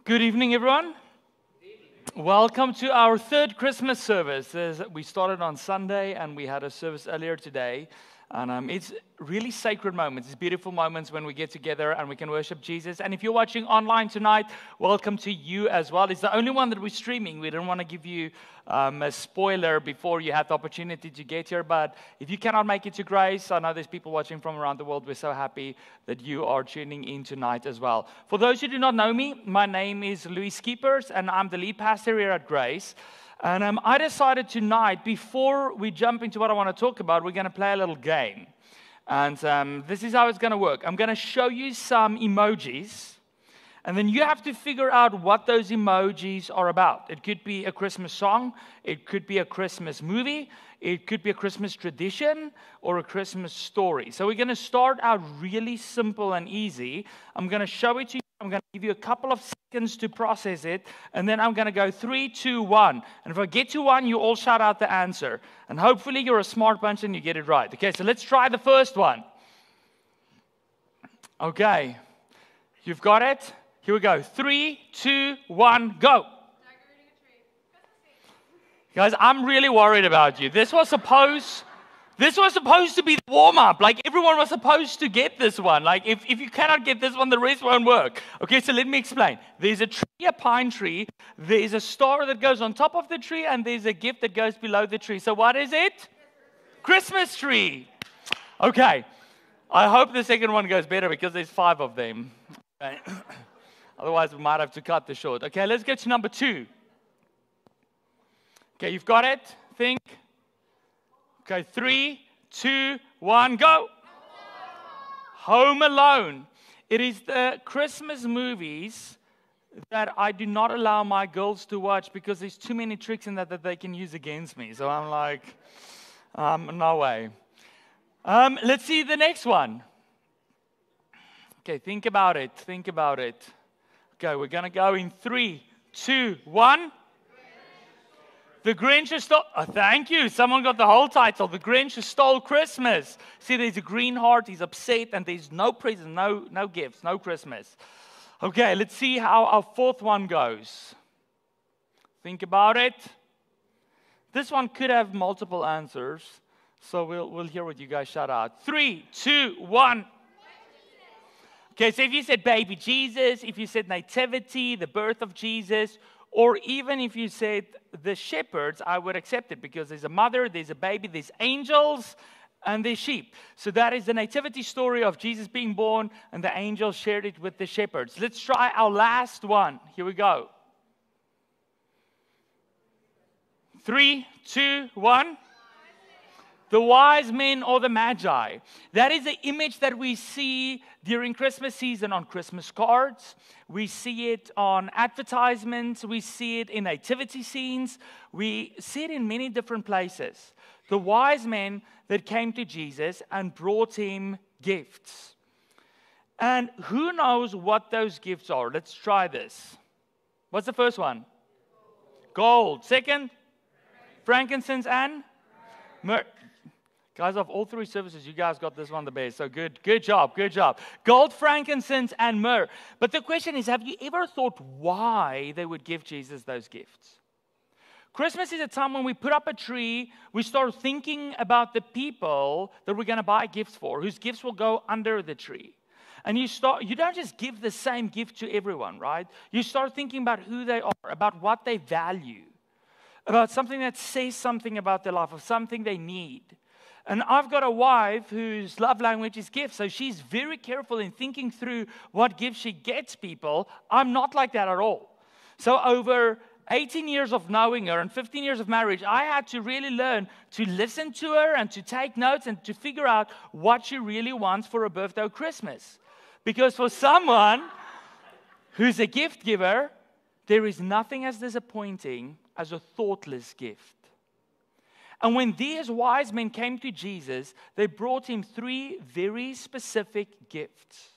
Good evening, everyone. Welcome to our third Christmas service. We started on Sunday and we had a service earlier today. And it's really sacred moments. It's beautiful moments when we get together and we can worship Jesus. And if you're watching online tonight, welcome to you as well. It's the only one that we're streaming. We didn't want to give you a spoiler before you had the opportunity to get here. But if you cannot make it to Grace, I know there's people watching from around the world. We're so happy that you are tuning in tonight as well. For those who do not know me, my name is Louis Skeepers, and I'm the lead pastor here at Grace. And I decided tonight, before we jump into what I want to talk about, we're going to play a little game. And this is how it's going to work. I'm going to show you some emojis, and then you have to figure out what those emojis are about. It could be a Christmas song, it could be a Christmas movie, it could be a Christmas tradition, or a Christmas story. So we're going to start out really simple and easy. I'm going to show it to you. I'm going to give you a couple of seconds to process it, and then I'm going to go 3, 2, 1. And if I get to 1, you all shout out the answer. And hopefully you're a smart bunch and you get it right. Okay, so let's try the first one. Okay, you've got it? Here we go. 3, 2, 1, go. Guys, I'm really worried about you. This was supposed to be the warm-up. Like, everyone was supposed to get this one. Like, if you cannot get this one, the rest won't work. Okay, so let me explain. There's a tree, a pine tree. There's a star that goes on top of the tree, and there's a gift that goes below the tree. So what is it? Christmas tree. Okay. I hope the second one goes better because there's 5 of them. Okay. Otherwise, we might have to cut this short. Okay, let's get to number 2. Okay, you've got it? Think. Okay, 3, 2, 1, go. Home Alone. It is the Christmas movies that I do not allow my girls to watch because there's too many tricks in that they can use against me. So I'm like, no way. Let's see the next one. Okay, think about it. Okay, we're going to go in 3, 2, 1. The Grinch stole. Oh, thank you. Someone got the whole title. The Grinch stole Christmas. See, there's a green heart. He's upset, and there's no presents, no gifts, no Christmas. Okay, let's see how our fourth one goes. Think about it. This one could have multiple answers, so we'll hear what you guys shout out. 3, 2, 1. Okay, so if you said baby Jesus, if you said nativity, the birth of Jesus, or even if you said the shepherds, I would accept it because there's a mother, there's a baby, there's angels, and there's sheep. So that is the nativity story of Jesus being born, and the angels shared it with the shepherds. Let's try our last one. Here we go. 3, 2, 1. The wise men or the magi. That is the image that we see during Christmas season on Christmas cards. We see it on advertisements. We see it in nativity scenes. We see it in many different places. The wise men that came to Jesus and brought him gifts. And who knows what those gifts are? Let's try this. What's the first one? Gold. Second? Frankincense and myrrh. Guys, of all 3 services, you guys got this one the best. So good job. Gold, frankincense, and myrrh. But the question is, have you ever thought why they would give Jesus those gifts? Christmas is a time when we put up a tree, we start thinking about the people that we're going to buy gifts for, whose gifts will go under the tree. And you don't just give the same gift to everyone, right? You start thinking about who they are, about what they value, about something that says something about their life, or something they need. And I've got a wife whose love language is gifts, so she's very careful in thinking through what gifts she gets people. I'm not like that at all. So over 18 years of knowing her and 15 years of marriage, I had to really learn to listen to her and to take notes and to figure out what she really wants for a birthday or Christmas. Because for someone who's a gift giver, there is nothing as disappointing as a thoughtless gift. And when these wise men came to Jesus, they brought him 3 very specific gifts.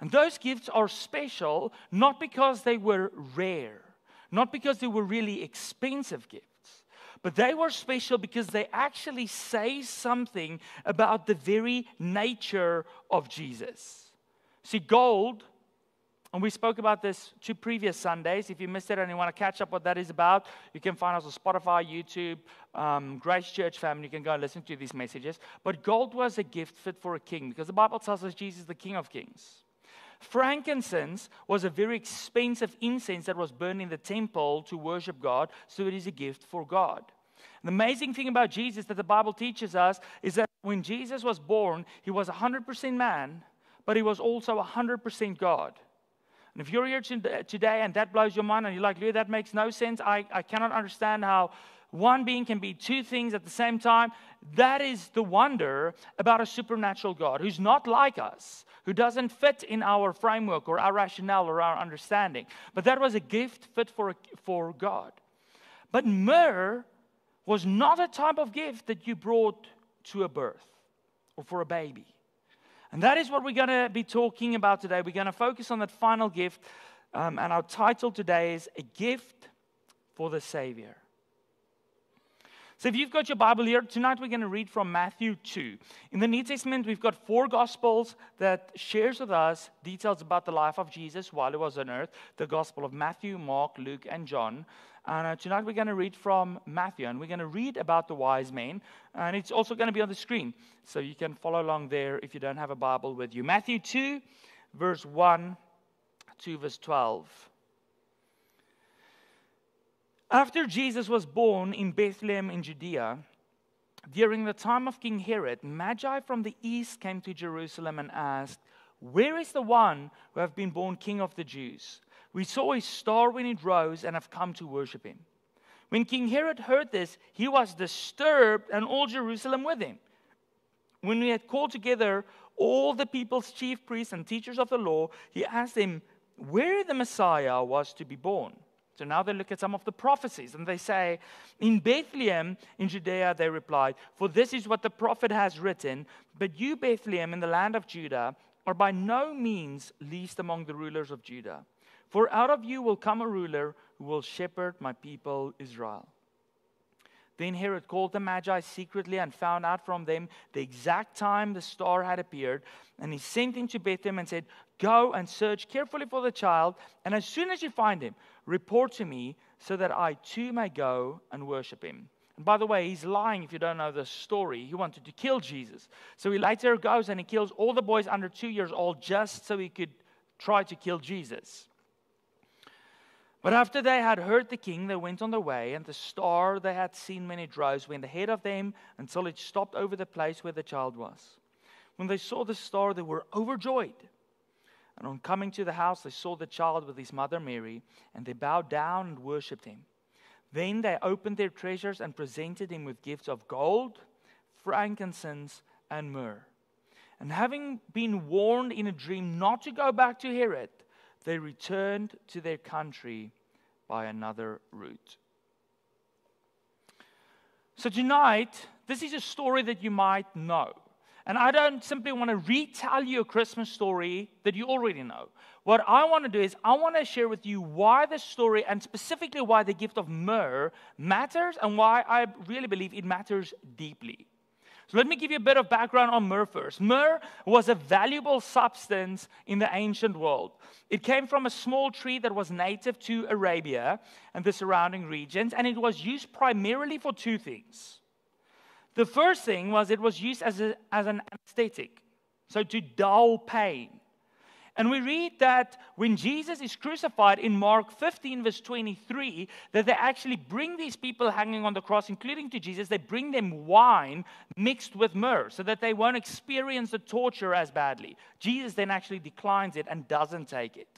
And those gifts are special not because they were rare, not because they were really expensive gifts, but they were special because they actually say something about the very nature of Jesus. See, gold And we spoke about this 2 previous Sundays. If you missed it and you want to catch up what that is about, you can find us on Spotify, YouTube, Grace Church family. You can go and listen to these messages. But gold was a gift fit for a king because the Bible tells us Jesus is the King of Kings. Frankincense was a very expensive incense that was burned in the temple to worship God, so it is a gift for God. The amazing thing about Jesus that the Bible teaches us is that when Jesus was born, he was 100% man, but he was also 100% God. And if you're here today and that blows your mind and you're like, Louis, that makes no sense. I cannot understand how one being can be two things at the same time. That is the wonder about a supernatural God who's not like us, who doesn't fit in our framework or our rationale or our understanding. But that was a gift fit for God. But myrrh was not a type of gift that you brought to a birth or for a baby. And that is what we're going to be talking about today. We're going to focus on that final gift. And our title today is A Gift for the Savior. So if you've got your Bible here, tonight we're going to read from Matthew 2. In the New Testament, we've got 4 Gospels that shares with us details about the life of Jesus while he was on earth. The Gospel of Matthew, Mark, Luke, and John. And tonight we're going to read from Matthew. And we're going to read about the wise men. And it's also going to be on the screen. So you can follow along there if you don't have a Bible with you. Matthew 2, verse 1 to verse 12. After Jesus was born in Bethlehem in Judea, during the time of King Herod, Magi from the east came to Jerusalem and asked, "Where is the one who has been born King of the Jews? We saw his star when it rose and have come to worship him." When King Herod heard this, he was disturbed, and all Jerusalem with him. When we had called together all the people's chief priests and teachers of the law, he asked them where the Messiah was to be born. So now they look at some of the prophecies, and they say, "In Bethlehem in Judea," they replied, "for this is what the prophet has written, but you, Bethlehem, in the land of Judah, are by no means least among the rulers of Judah. For out of you will come a ruler who will shepherd my people Israel." Then Herod called the Magi secretly and found out from them the exact time the star had appeared. And he sent him to Bethlehem and said, "Go and search carefully for the child, and as soon as you find him, report to me so that I too may go and worship him." And by the way, he's lying if you don't know the story. He wanted to kill Jesus. So he later goes and he kills all the boys under 2 years old just so he could try to kill Jesus. But after they had heard the king, they went on their way, and the star they had seen when it rose went ahead of them until it stopped over the place where the child was. When they saw the star, they were overjoyed. And on coming to the house, they saw the child with his mother Mary, and they bowed down and worshipped him. Then they opened their treasures and presented him with gifts of gold, frankincense, and myrrh. And having been warned in a dream not to go back to Herod, they returned to their country by another route. So tonight, this is a story that you might know. And I don't simply want to retell you a Christmas story that you already know. What I want to do is I want to share with you why the story, and specifically why the gift of myrrh matters, and why I really believe it matters deeply. So let me give you a bit of background on myrrh first. Myrrh was a valuable substance in the ancient world. It came from a small tree that was native to Arabia and the surrounding regions, and it was used primarily for 2 things. The first thing was it was used as an anesthetic, so to dull pain. And we read that when Jesus is crucified in Mark 15, verse 23, that they actually bring these people hanging on the cross, including to Jesus, they bring them wine mixed with myrrh so that they won't experience the torture as badly. Jesus then actually declines it and doesn't take it.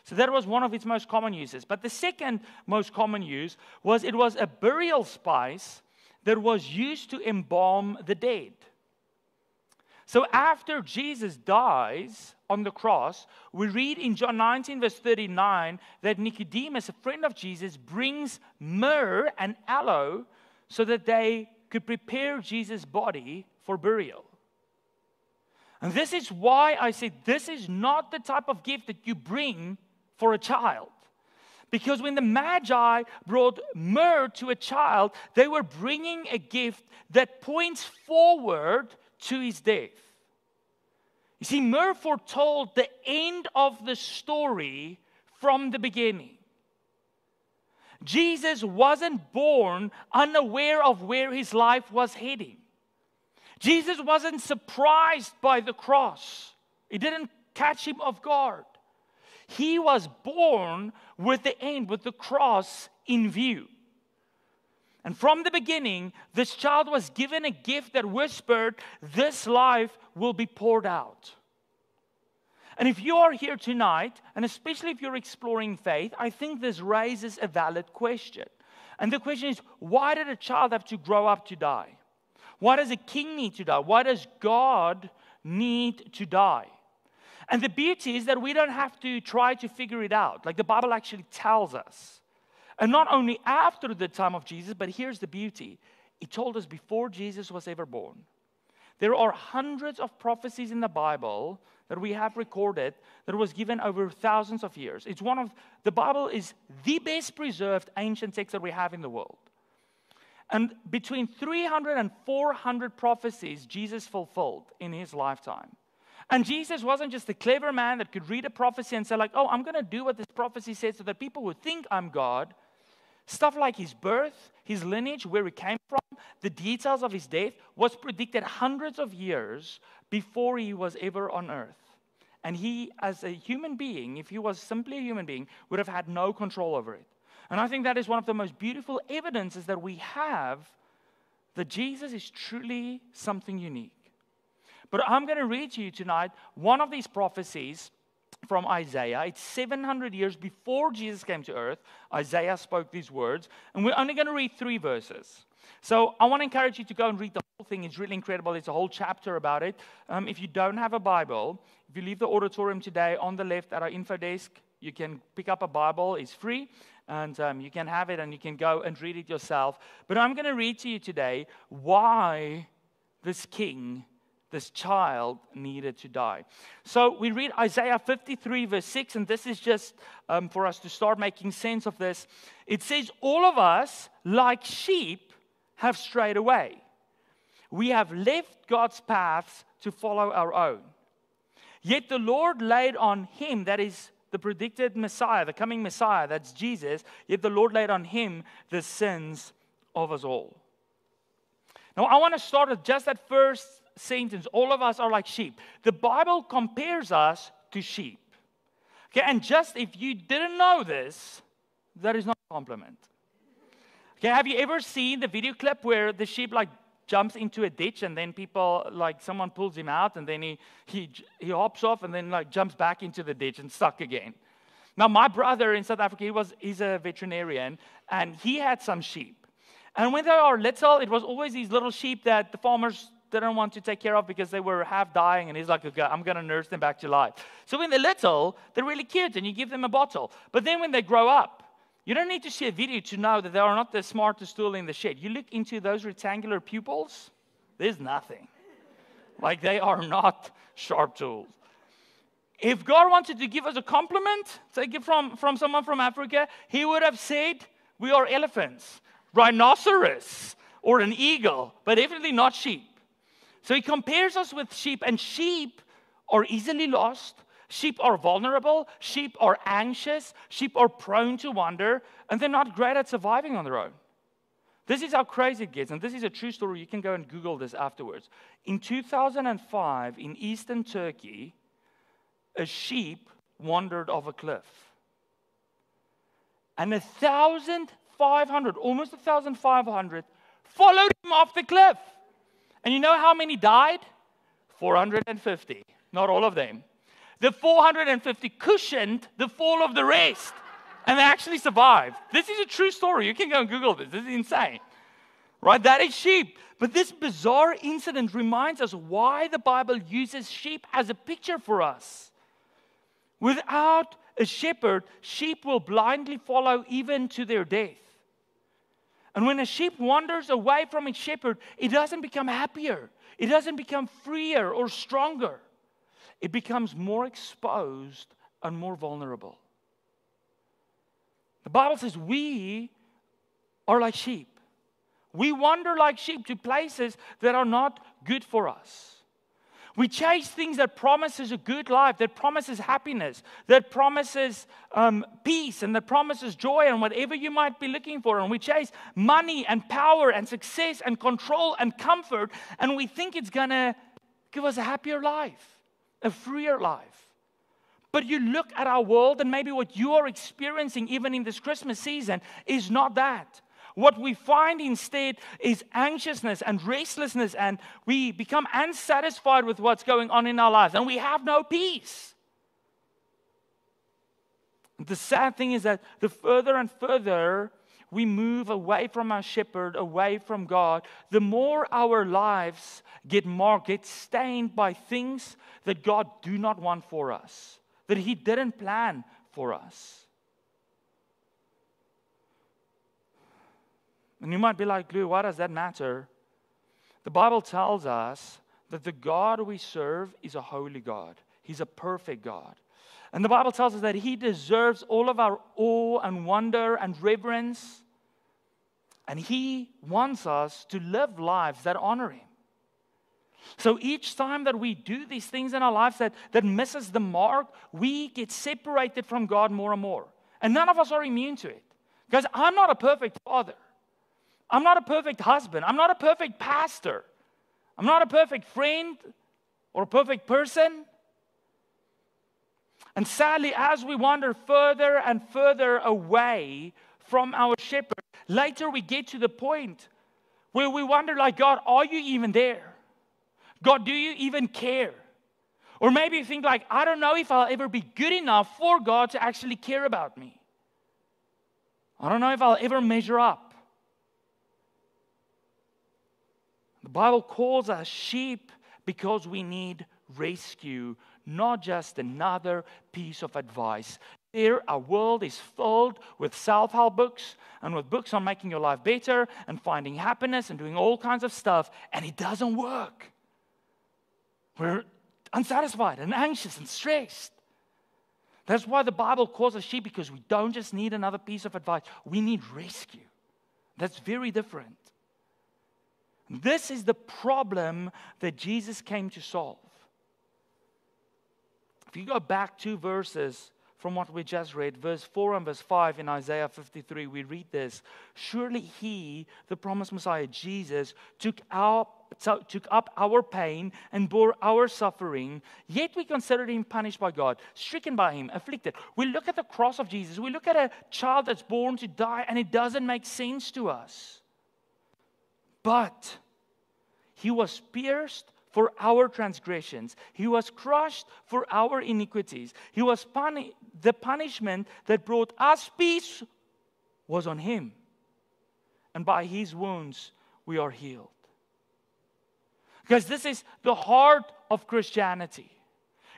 So that was one of its most common uses. But the second most common use was it was a burial spice that was used to embalm the dead. So after Jesus dies on the cross, we read in John 19, verse 39, that Nicodemus, a friend of Jesus, brings myrrh and aloe so that they could prepare Jesus' body for burial. And this is why I say this is not the type of gift that you bring for a child. Because when the Magi brought myrrh to a child, they were bringing a gift that points forward to his death. You see, Myrrh foretold the end of the story from the beginning. Jesus wasn't born unaware of where his life was heading. Jesus wasn't surprised by the cross. It didn't catch him off guard. He was born with the end, with the cross in view. And from the beginning, this child was given a gift that whispered, this life will be poured out. And if you are here tonight, and especially if you're exploring faith, I think this raises a valid question. And the question is, why did a child have to grow up to die? Why does a king need to die? Why does God need to die? And the beauty is that we don't have to try to figure it out. Like the Bible actually tells us. And not only after the time of Jesus, but here's the beauty. It told us before Jesus was ever born. There are hundreds of prophecies in the Bible that we have recorded that was given over thousands of years. The Bible is the best preserved ancient text that we have in the world. And between 300 and 400 prophecies Jesus fulfilled in his lifetime. And Jesus wasn't just a clever man that could read a prophecy and say like, oh, I'm going to do what this prophecy says so that people would think I'm God. Stuff like his birth, his lineage, where he came from, the details of his death was predicted hundreds of years before he was ever on earth. And he, as a human being, if he was simply a human being, would have had no control over it. And I think that is one of the most beautiful evidences that we have that Jesus is truly something unique. But I'm going to read to you tonight one of these prophecies from Isaiah. It's 700 years before Jesus came to earth. Isaiah spoke these words. And we're only going to read 3 verses. So I want to encourage you to go and read the whole thing. It's really incredible. It's a whole chapter about it. If you don't have a Bible, if you leave the auditorium today, on the left at our info desk, you can pick up a Bible. It's free. And you can have it and you can go and read it yourself. But I'm going to read to you today why this king, this child, needed to die. So we read Isaiah 53 verse 6, and this is just for us to start making sense of this. It says, all of us, like sheep, have strayed away. We have left God's paths to follow our own. Yet the Lord laid on him, that is the predicted Messiah, the coming Messiah, that's Jesus, yet the Lord laid on him the sins of us all. Now I want to start with just that first sentence. All of us are like sheep. The Bible compares us to sheep. Okay, and just if you didn't know this, that is not a compliment. Okay, have you ever seen the video clip where the sheep like jumps into a ditch and then people, like someone pulls him out and then he hops off and then like jumps back into the ditch and stuck again? Now my brother in South Africa, he's a veterinarian and he had some sheep. And when they are little, it was always these little sheep that the farmers didn't want to take care of because they were half dying, and he's like, okay, I'm going to nurse them back to life. So when they're little, they're really cute, and you give them a bottle. But then when they grow up, you don't need to see a video to know that they are not the smartest tool in the shed. You look into those rectangular pupils, there's nothing. Like they are not sharp tools. If God wanted to give us a compliment, take it from someone from Africa, he would have said, we are elephants, rhinoceros, or an eagle, but definitely not sheep. So he compares us with sheep, and sheep are easily lost. Sheep are vulnerable. Sheep are anxious. Sheep are prone to wander, and they're not great at surviving on their own. This is how crazy it gets, and this is a true story. You can go and Google this afterwards. In 2005, in eastern Turkey, a sheep wandered off a cliff. And 1,500, almost 1,500, followed him off the cliff. And you know how many died? 450. Not all of them. The 450 cushioned the fall of the rest. And they actually survived. This is a true story. You can go and Google this. This is insane. Right? That is sheep. But this bizarre incident reminds us why the Bible uses sheep as a picture for us. Without a shepherd, sheep will blindly follow even to their death. And when a sheep wanders away from its shepherd, it doesn't become happier. It doesn't become freer or stronger. It becomes more exposed and more vulnerable. The Bible says we are like sheep. We wander like sheep to places that are not good for us. We chase things that promises a good life, that promises happiness, that promises peace, and that promises joy and whatever you might be looking for. And we chase money and power and success and control and comfort, and we think it's going to give us a happier life, a freer life. But you look at our world, and maybe what you are experiencing even in this Christmas season is not that. What we find instead is anxiousness and restlessness, and we become unsatisfied with what's going on in our lives, and we have no peace. The sad thing is that the further and further we move away from our shepherd, away from God, the more our lives get marked, get stained by things that God do not want for us, that He didn't plan for us. And you might be like, Lou, why does that matter? The Bible tells us that the God we serve is a holy God. He's a perfect God. And the Bible tells us that He deserves all of our awe and wonder and reverence. And He wants us to live lives that honor Him. So each time that we do these things in our lives that misses the mark, we get separated from God more and more. And none of us are immune to it. Because I'm not a perfect father. I'm not a perfect husband. I'm not a perfect pastor. I'm not a perfect friend or a perfect person. And sadly, as we wander further and further away from our shepherd, later we get to the point where we wonder, like, God, are you even there? God, do you even care? Or maybe you think, like, I don't know if I'll ever be good enough for God to actually care about me. I don't know if I'll ever measure up. The Bible calls us sheep because we need rescue, not just another piece of advice. Here, our world is filled with self-help books and with books on making your life better and finding happiness and doing all kinds of stuff, and it doesn't work. We're unsatisfied and anxious and stressed. That's why the Bible calls us sheep, because we don't just need another piece of advice. We need rescue. That's very different. This is the problem that Jesus came to solve. If you go back 2 verses from what we just read, verse 4 and verse 5 in Isaiah 53, we read this. Surely He, the promised Messiah, Jesus, took up our pain and bore our suffering, yet we considered Him punished by God, stricken by Him, afflicted. We look at the cross of Jesus, we look at a child that's born to die, and it doesn't make sense to us. But He was pierced for our transgressions. He was crushed for our iniquities. He was the punishment that brought us peace was on Him. And by His wounds we are healed. Because this is the heart of Christianity.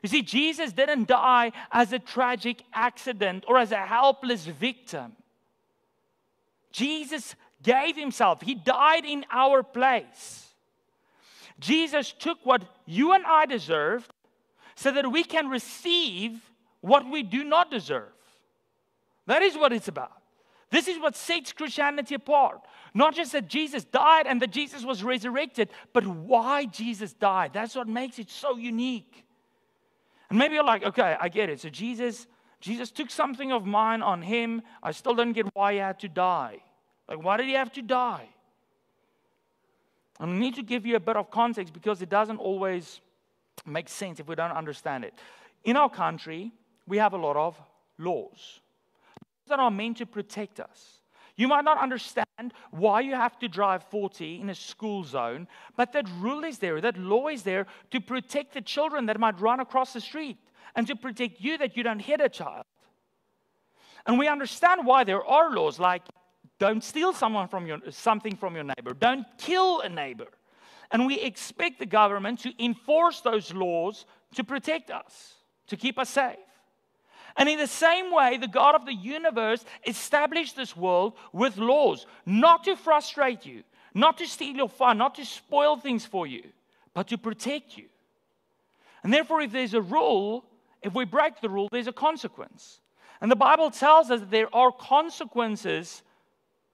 You see, Jesus didn't die as a tragic accident or as a helpless victim. Jesus gave Himself. He died in our place. Jesus took what you and I deserved so that we can receive what we do not deserve. That is what it's about. This is what sets Christianity apart. Not just that Jesus died and that Jesus was resurrected, but why Jesus died. That's what makes it so unique. And maybe you're like, okay, I get it. So Jesus took something of mine on Him. I still don't get why He had to die. Like, why did He have to die? And I need to give you a bit of context because it doesn't always make sense if we don't understand it. In our country, we have a lot of laws that are meant to protect us. You might not understand why you have to drive 40 in a school zone, but that rule is there, that law is there to protect the children that might run across the street and to protect you that you don't hit a child. And we understand why there are laws like don't steal something from your neighbor. Don't kill a neighbor. And we expect the government to enforce those laws to protect us, to keep us safe. And in the same way, the God of the universe established this world with laws, not to frustrate you, not to steal your fun, not to spoil things for you, but to protect you. And therefore, if there's a rule, if we break the rule, there's a consequence. And the Bible tells us that there are consequences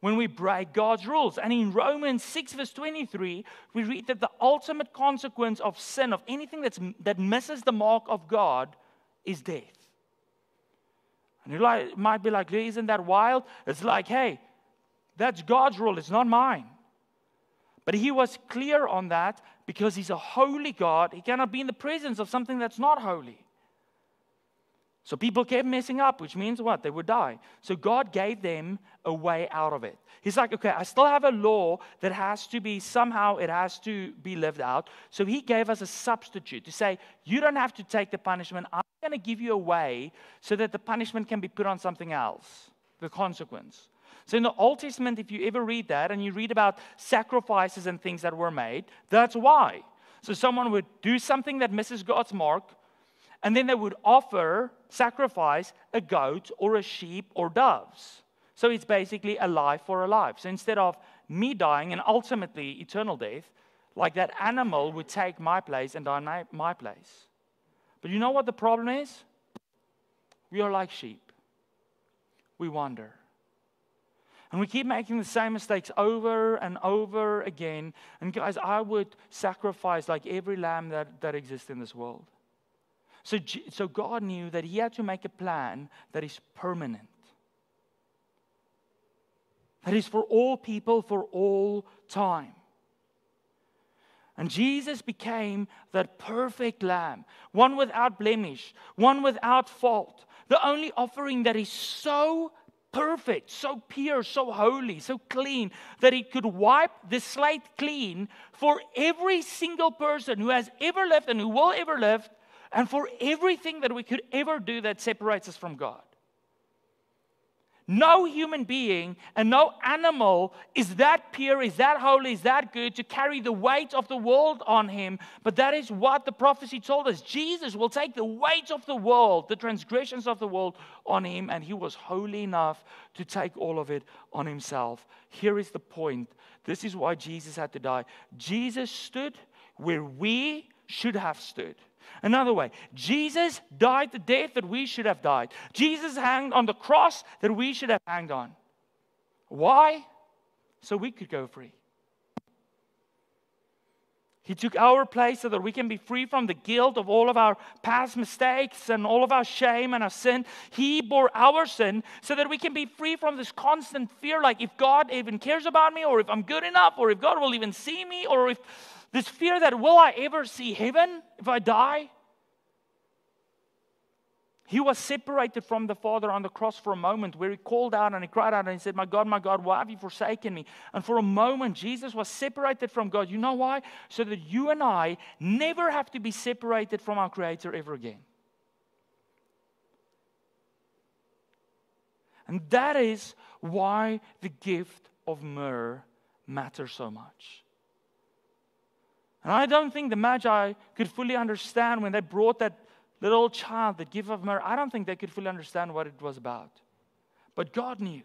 when we break God's rules. And in Romans 6 verse 23, we read that the ultimate consequence of sin, of anything that misses the mark of God, is death. And you might be like, isn't that wild? It's like, hey, that's God's rule, it's not mine. But He was clear on that because He's a holy God. He cannot be in the presence of something that's not holy. So people kept messing up, which means what? They would die. So God gave them a way out of it. He's like, okay, I still have a law that has to be, somehow it has to be lived out. So He gave us a substitute to say, you don't have to take the punishment. I'm going to give you a way so that the punishment can be put on something else, the consequence. So in the Old Testament, if you ever read that and you read about sacrifices and things that were made, that's why. So someone would do something that misses God's mark, and then they would sacrifice a goat or a sheep or doves. So it's basically a life for a life. So instead of me dying and ultimately eternal death, like that animal would take my place and die in my place. But you know what the problem is? We are like sheep. We wander. And we keep making the same mistakes over and over again. And guys, I would sacrifice like every lamb that exists in this world. So God knew that He had to make a plan that is permanent. That is for all people, for all time. And Jesus became that perfect lamb, one without blemish, one without fault. The only offering that is so perfect, so pure, so holy, so clean, that He could wipe the slate clean for every single person who has ever lived and who will ever live, and for everything that we could ever do that separates us from God. No human being and no animal is that pure, is that holy, is that good to carry the weight of the world on Him. But that is what the prophecy told us. Jesus will take the weight of the world, the transgressions of the world on Him, and He was holy enough to take all of it on Himself. Here is the point. This is why Jesus had to die. Jesus stood where we should have stood. Another way, Jesus died the death that we should have died. Jesus hanged on the cross that we should have hanged on. Why? So we could go free. He took our place so that we can be free from the guilt of all of our past mistakes and all of our shame and our sin. He bore our sin so that we can be free from this constant fear, like if God even cares about me, or if I'm good enough, or if God will even see me, or if this fear that will I ever see heaven if I die? He was separated from the Father on the cross for a moment, where He called out and He cried out and He said, my God, why have you forsaken me? And for a moment, Jesus was separated from God. You know why? So that you and I never have to be separated from our Creator ever again. And that is why the gift of myrrh matters so much. And I don't think the Magi could fully understand when they brought that little child, that gift of myrrh. I don't think they could fully understand what it was about. But God knew.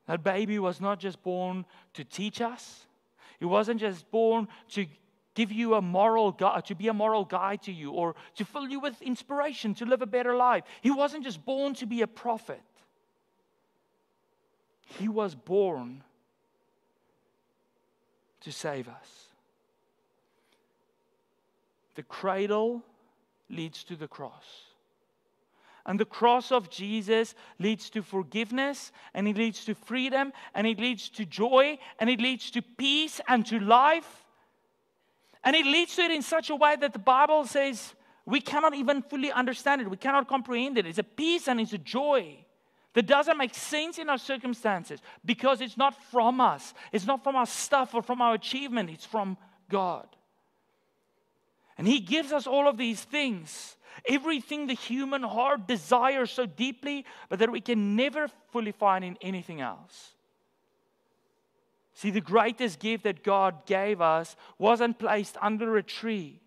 That baby was not just born to teach us. He wasn't just born to give you a moral guide, to be a moral guide to you, or to fill you with inspiration to live a better life. He wasn't just born to be a prophet. He was born to save us. The cradle leads to the cross. And the cross of Jesus leads to forgiveness, and it leads to freedom, and it leads to joy, and it leads to peace and to life. And it leads to it in such a way that the Bible says we cannot even fully understand it. We cannot comprehend it. It's a peace and it's a joy that doesn't make sense in our circumstances, because it's not from us. It's not from our stuff or from our achievement. It's from God. And He gives us all of these things, everything the human heart desires so deeply, but that we can never fully find in anything else. See, the greatest gift that God gave us wasn't placed under a tree.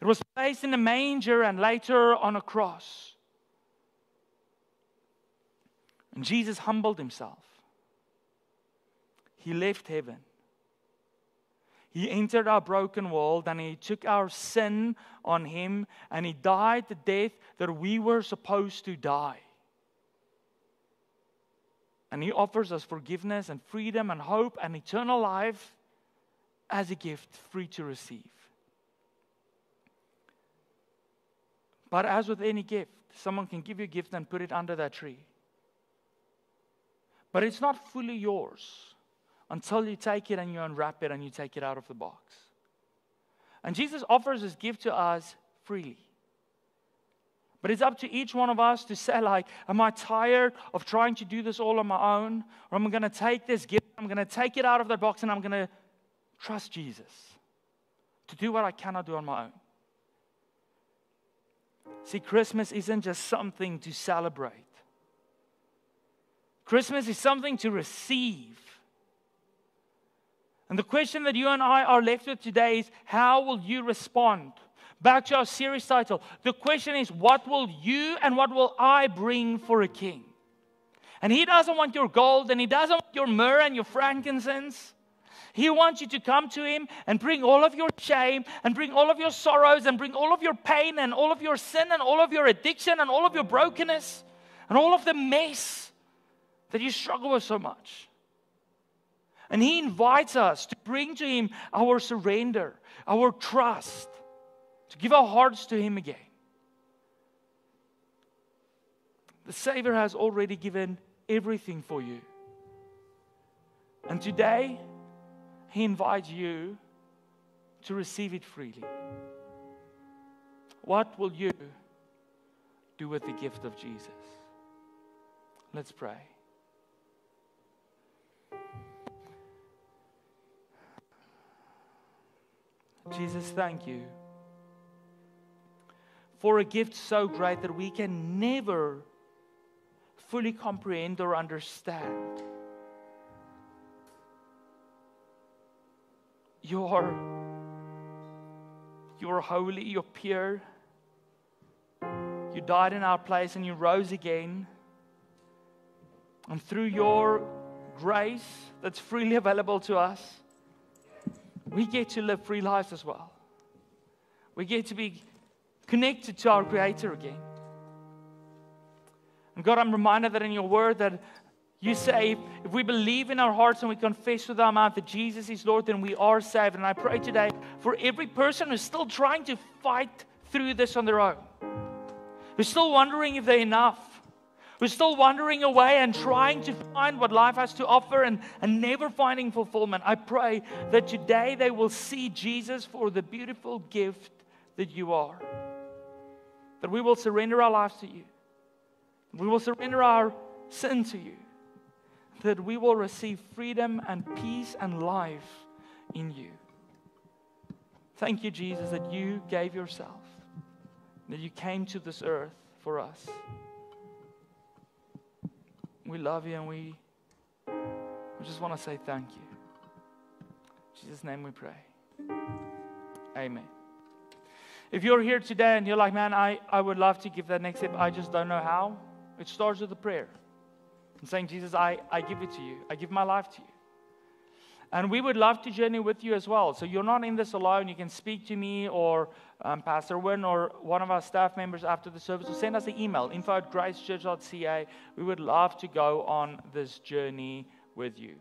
It was placed in a manger and later on a cross. And Jesus humbled Himself. He left heaven. He entered our broken world, and He took our sin on Him, and He died the death that we were supposed to die. And He offers us forgiveness and freedom and hope and eternal life as a gift, free to receive. But as with any gift, someone can give you a gift and put it under that tree. But it's not fully yours until you take it and you unwrap it and you take it out of the box. And Jesus offers His gift to us freely. But it's up to each one of us to say, like, am I tired of trying to do this all on my own? Or am I going to take this gift, I'm going to take it out of that box and I'm going to trust Jesus to do what I cannot do on my own? See, Christmas isn't just something to celebrate. Christmas is something to receive. And the question that you and I are left with today is, how will you respond? Back to our series title. The question is, what will you and what will I bring for a king? And He doesn't want your gold, and He doesn't want your myrrh and your frankincense. He wants you to come to Him and bring all of your shame and bring all of your sorrows and bring all of your pain and all of your sin and all of your addiction and all of your brokenness and all of the mess that you struggle with so much. And He invites us to bring to Him our surrender, our trust, to give our hearts to Him again. The Savior has already given everything for you. And today, He invites you to receive it freely. What will you do with the gift of Jesus? Let's pray. Jesus, thank you for a gift so great that we can never fully comprehend or understand. You're holy, you're pure. You died in our place and you rose again. And through your grace that's freely available to us, we get to live free lives as well. We get to be connected to our Creator again. And God, I'm reminded that in your word that you say, if we believe in our hearts and we confess with our mouth that Jesus is Lord, then we are saved. And I pray today for every person who's still trying to fight through this on their own, who's still wondering if they're enough, who's still wandering away and trying to find what life has to offer and never finding fulfillment. I pray that today they will see Jesus for the beautiful gift that you are. That we will surrender our lives to you. We will surrender our sin to you. That we will receive freedom and peace and life in you. Thank you, Jesus, that you gave yourself, that you came to this earth for us. We love you and we just want to say thank you. In Jesus' name we pray. Amen. If you're here today and you're like, man, I would love to give that next step, I just don't know how. It starts with a prayer. And saying, Jesus, I give it to you. I give my life to you. And we would love to journey with you as well. So you're not in this alone. You can speak to me or Pastor Wynn or one of our staff members after the service. Or send us an email, info@gracechurch.ca. We would love to go on this journey with you.